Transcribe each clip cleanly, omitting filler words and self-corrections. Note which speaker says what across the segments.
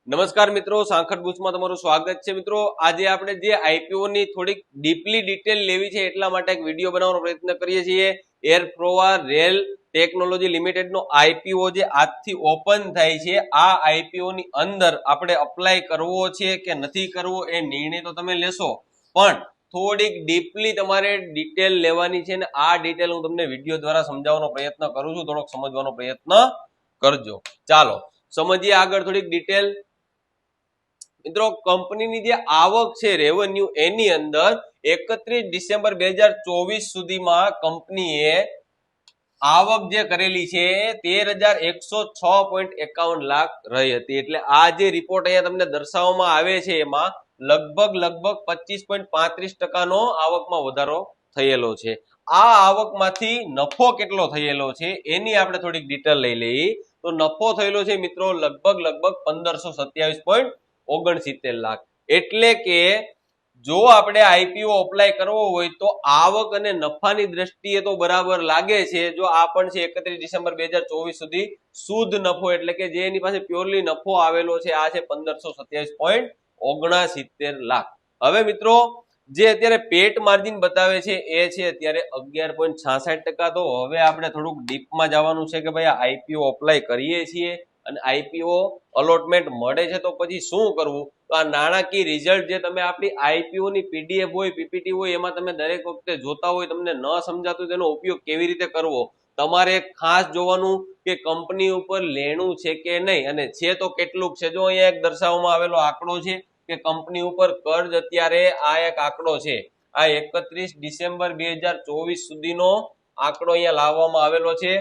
Speaker 1: નમસ્કાર મિત્રો, સાંખટ બુક્સમાં તમારું સ્વાગત છે. મિત્રો આજે આપણે જે આઈપીઓ ની થોડીક ડીપલી ડિટેલ લેવી છે એટલા માટે એક વિડીયો બનાવવાનો પ્રયત્ન કરીએ છીએ. એરપ્રોવા રેલ ટેકનોલોજી લિમિટેડ નો આઈપીઓ જે આજથી ઓપન થાય છે, આ આઈપીઓ ની અંદર આપણે અપ્લાય કરવો છે કે નથી કરવો એ નિર્ણય તો તમે લેશો, પણ થોડીક ડીપલી તમારે ડિટેલ લેવાની છે અને આ ડિટેલ હું તમને વિડીયો દ્વારા સમજાવવાનો પ્રયત્ન કરું છું. થોડોક સમજવાનો પ્રયત્ન કરજો. ચાલો સમજીએ આગળ થોડીક ડિટેલ. મિત્રો કંપનીની જે આવક છે રેવન્યુ, એની અંદર 31 ડિસેમ્બર 2024 સુધીમાં કંપનીએ આવક જે કરેલી છે 13,106.51 લાખ રહી હતી. એટલે આ જે રિપોર્ટ અહીંયા તમને દર્શાવવામાં આવે છે એમાં લગભગ 25.35% આવકમાં વધારો થયેલો છે. આ આવકમાંથી નફો કેટલો થયેલો છે એની આપણે થોડીક ડિટેલ લઈ લઈએ. તો નફો થયેલો છે મિત્રો લગભગ 1527.69 લાખ. એટલે કે જો આપણે આઈપીઓ અપ્લાય કરવો હોય તો આવક અને નફાની દ્રષ્ટિએ તો બરાબર લાગે છે. જો આ પણ છે 31 ડિસેમ્બર 2024 સુધી શુદ્ધ નફો, એટલે કે જે એની પાસે પ્યોરલી નફો આવેલો છે, આ છે 1527.69 લાખ. હવે મિત્રો જે અત્યારે પેટ માર્જિન બતાવે છે એ છે અત્યારે 11.66%. તો હવે આપણે થોડુંક ડીપમાં જવાનું છે કે ભાઈ આઈપીઓ અપ્લાય કરીએ છીએ અને આઈપીઓ અલોટમેન્ટ મળે છે તો પછી શું કરવું. તો આ નાણાકીય રિઝલ્ટ જે તમે આપણી આઈપીઓ ની પીડીએફ હોય, પીપીટી હોય, એમાં તમે દરેક વખતે જોતા હોય, તમને ન સમજાતું તેનો ઉપયોગ કેવી રીતે કરવો, તમારે ખાસ જોવાનું કે કંપની ઉપર લેણું છે કે નહીં અને છે તો કેટલું છે. જો અહીંયા એક દર્શાવવામાં આવેલો આંકડો છે કે કંપની ઉપર કર્જ અત્યારે આ એક આંકડો છે, આ 31 ડિસેમ્બર 2024 સુધીનો આંકડો અહીંયા લાવવામાં આવેલો છે.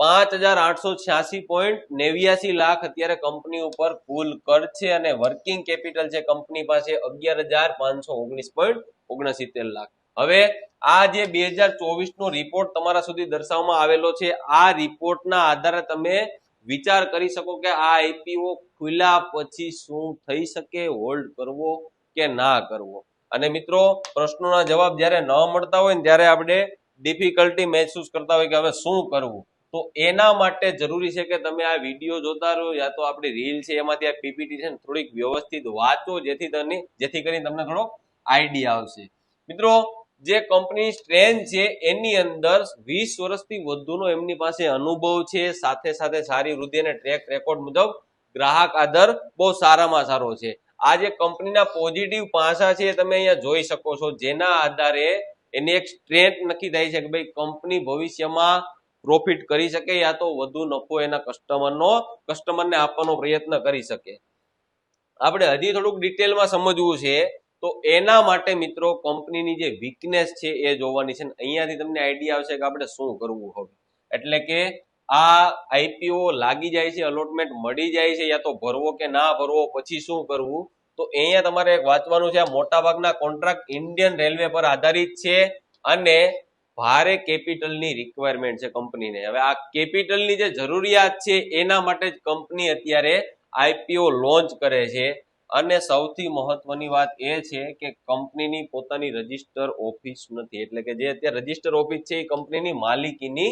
Speaker 1: 5,886.89 લાખ અત્યારે કંપની ઉપર કુલ કર્જ છે અને વર્કિંગ કેપિટલ છે કંપની પાસે 11,519.69 લાખ. હવે આ જે 2024 નો રિપોર્ટ તમારા સુધી દર્શાવવામાં આવેલો છે, આ રિપોર્ટના આધારે તમે વિચાર કરી શકો કે આ આઈપીઓ ખુલ્યા પછી શું થઈ શકે, હોલ્ડ કરવો કે ના કરવો. અને મિત્રો પ્રશ્નોના જવાબ જ્યારે ન મળતા હોય ને ત્યારે આપણે ડિફિકલ્ટી મહેસૂસ કરતા હોય કે હવે શું કરવું. તો એના માટે જરૂરી છે કે તમે આ વિડીયો જોતા રહો, યા તો આપણી રીલ છે એમાંથી આ પીપીટી છે ને થોડીક વ્યવસ્થિત વાંચો, જેથી કરીને તમને થોડો આઈડિયા આવશે. મિત્રો જે કંપની સ્ટ્રેન્થ છે એની અંદર 20 વર્ષથી વધુનો એમની પાસે અનુભવ છે, સાથે સાથે સારી વૃદ્ધિ અને ટ્રેક રેકોર્ડ મુજબ ગ્રાહક આદર બહુ સારામાં સારો છે. આ જે કંપનીના પોઝિટિવ પાસા છે તમે અહીંયા જોઈ શકો છો, જેના આધારે એની એક સ્ટ્રેન્થ નક્કી થાય છે કે ભાઈ કંપની ભવિષ્યમાં પ્રોફિટ કરી શકે યા તો વધુ નફો એના કસ્ટમરને આપવાનો પ્રયત્ન કરી શકે. આપણે હજી થોડુંક ડિટેલમાં સમજવું છે તો એના માટે મિત્રો કંપનીની જે વીકનેસ છે એ જોવાની છે. અહીંયાથી તમને આઈડિયા આવશે કે આપણે શું કરવું હવે. એટલે કે આ આઈપીઓ લાગી જાય છે, અલોટમેન્ટ મળી જાય છે, યા તો ભરવો કે ના ભરવો, પછી શું કરવું. તો અહીંયા તમારે વાંચવાનું છે. આ મોટાભાગના કોન્ટ્રાક્ટ ઇન્ડિયન રેલવે પર આધારિત છે અને ભારે કેપિટલની રિક્વાયરમેન્ટ છે કંપનીને. હવે આ કેપિટલની જે જરૂરિયાત છે એના માટે જ કંપની અત્યારે આઈપીઓ લોન્ચ કરે છે. અને સૌથી મહત્વની વાત એ છે કે કંપનીની પોતાની રજિસ્ટર ઓફિસ નથી, એટલે કે જે અત્યારે રજિસ્ટર ઓફિસ છે એ કંપનીની માલિકીની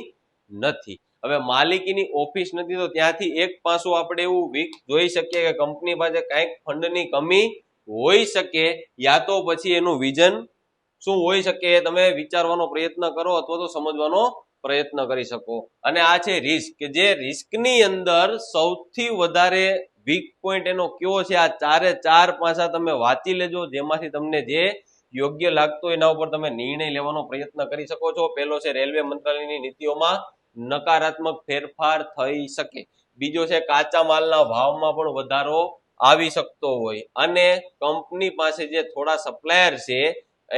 Speaker 1: નથી. હવે માલિકીની ઓફિસ નથી તો ત્યાંથી એક પાસું આપણે એવું વીક જોઈ શકીએ કે કંપની પાસે કંઈક ફંડની કમી હોઈ શકે, યા તો પછી એનું વિઝન શું હોઈ શકે એ તમે વિચારવાનો પ્રયત્ન કરો અથવા તો સમજવાનો પ્રયત્ન કરી શકો. અને આ છે રિસ્ક, કે જે રિસ્કની અંદર સૌથી વધારે વીક પોઈન્ટ એનો કયો છે. આ ચારે ચાર પાસા તમે વાંચી લેજો, જેમાંથી તમને જે યોગ્ય લાગતો એના ઉપર તમે નિર્ણય લેવાનો પ્રયત્ન કરી શકો છો. પહેલો છે રેલવે મંત્રાલયની નીતિઓમાં નકારાત્મક ફેરફાર થઈ શકે. બીજો છે કાચા માલના ભાવમાં પણ વધારો આવી શકતો હોય અને કંપની પાસે જે થોડા સપ્લાયર છે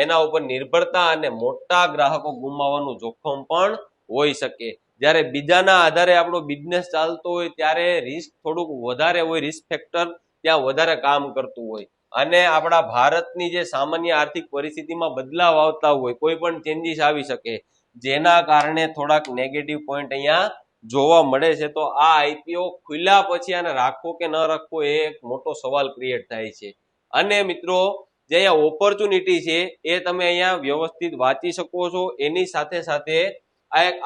Speaker 1: એના ઉપર નિર્ભરતા અને મોટા ગ્રાહકો ગુમાવવાનું જોખમ પણ હોઈ શકે. જ્યારે બીજાના આધારે આપણો બિઝનેસ ચાલતો હોય ત્યારે રિસ્ક થોડુંક વધારે હોય, રિસ્ક ફેક્ટર ત્યાં વધારે કામ કરતું હોય. અને આપણા ભારતની જે સામાન્ય આર્થિક પરિસ્થિતિમાં બદલાવ આવતા હોય, કોઈ પણ ચેન્જીસ આવી શકે, જેના કારણે થોડાક નેગેટિવ પોઈન્ટ અહીંયા જોવા મળે છે. તો આ આઈપીઓ ખુલ્યા પછી આને રાખવો કે ન રાખવો એ એક મોટો સવાલ ક્રિએટ થાય છે. અને મિત્રો જે અહીંયા ઓપોર્ચ્યુનિટી છે એ તમે અહીંયા વ્યવસ્થિત વાંચી શકો છો. એની સાથે સાથે આ એક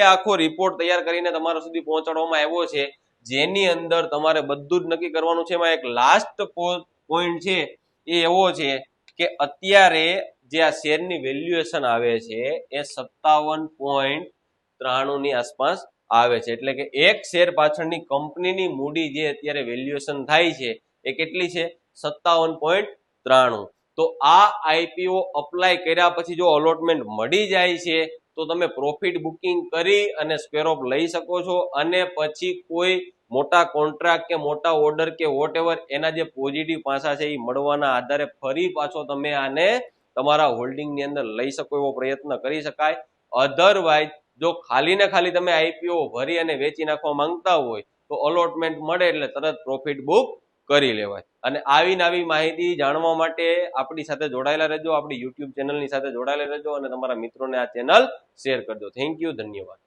Speaker 1: આખો રિપોર્ટ તૈયાર કરીને તમારા સુધી પહોંચાડવામાં આવ્યો છે. જેની અંદર તમારે બધું જ નક્કી કરવાનું છે. એમાં એક લાસ્ટ પોઈન્ટ છે એ એવો છે કે અત્યારે જે આ શેરની વેલ્યુએશન આવે છે એ 57.93 ની આસપાસ આવે છે. એટલે કે એક શેર પાછળની કંપનીની મૂડી જે અત્યારે વેલ્યુએશન થાય છે એ કેટલી છે? 57.93. તો આ આઈપીઓ અપ્લાય કર્યા પછી જો અલોટમેન્ટ મળી જાય છે તો તમે પ્રોફિટ બુકિંગ કરી અને સ્ક્વેર ઓફ લઈ શકો છો, અને પછી કોઈ મોટા કોન્ટ્રાક્ટ કે મોટા ઓર્ડર કે વોટ એવર એના જે પોઝિટિવ પાસા છે એ મળવાના આધારે ફરી પાછો તમે આને તમારા હોલ્ડિંગની અંદર લઈ શકો એવો પ્રયત્ન કરી શકાય. અધરવાઇઝ જો ખાલી ને ખાલી તમે આઈપીઓ ભરી અને વેચી નાખવા માંગતા હોય તો અલોટમેન્ટ મળે એટલે તરત પ્રોફિટ બુક કરી લેવાય. અને આવી માહિતી જાણવા માટે આપણી સાથે જોડાયેલા રહેજો, આપણી યુટ્યુબ ચેનલની સાથે જોડાયેલા રહેજો અને તમારા મિત્રોને આ ચેનલ શેર કરજો. થેન્ક યુ, ધન્યવાદ.